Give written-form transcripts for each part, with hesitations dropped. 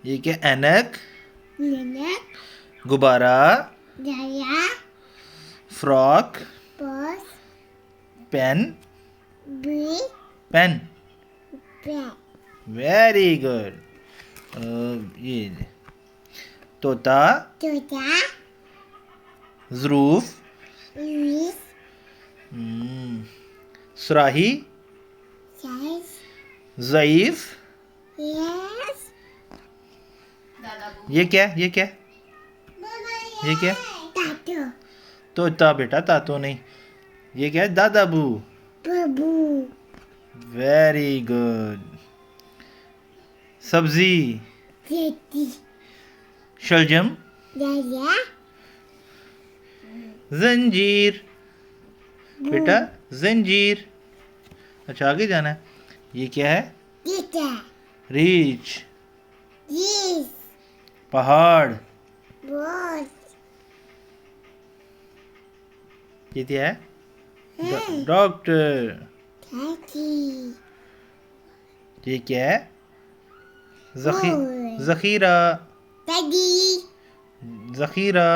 ये क्या? ऐनक, ननक, गुब्बारा, दाया, frock, boss, pen, B, pen. पे, वेरी गुड। ये तोता, तोता, ज़रूफ, लुइस, सुराही, साइज, ज़ईफ। यस, ये क्या? ये क्या? ये क्या? तातो, तोता बेटा, तातो नहीं। ये क्या है? दादाबू। बबू, वेरी गुड। सब्जी, जेटी, शलजम, दाया, जंजीर। बू, बेटा जंजीर। अच्छा, आगे जाना है। ये क्या है? टीटा, रीछ, जीस, पहाड़। बॉस, ये क्या है? है, डॉक्टर। ताती, ये क्या है? ओए, जखीरा, दादी, जखीरा।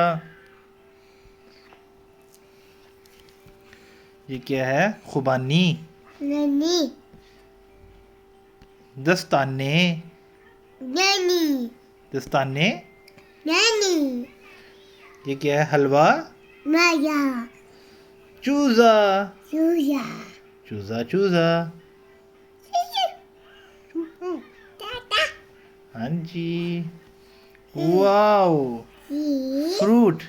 ये क्या है? खुबानी, ननी, दस्ताने, ननी, दस्ताने। ननी, ये क्या है? हलवा, माया, चूजा, सूया, चूजा चूजा। ताता, हाँ जी। वाओ। सी, फ्रूट,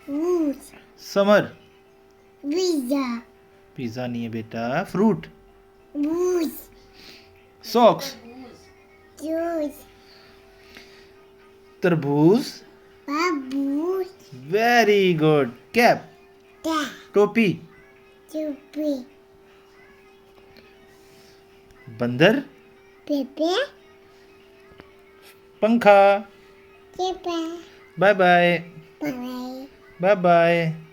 ऊस, समर। बीजा, पिज्जा नहीं है बेटा, फ्रूट। बूस, सॉक्स, जूस, तरबूज। बाबूस, वेरी गुड। कैप, ता, टोपी। चुपी, बंदर, पेपे, पंखा। चेपा, bye bye. Bye, bye bye.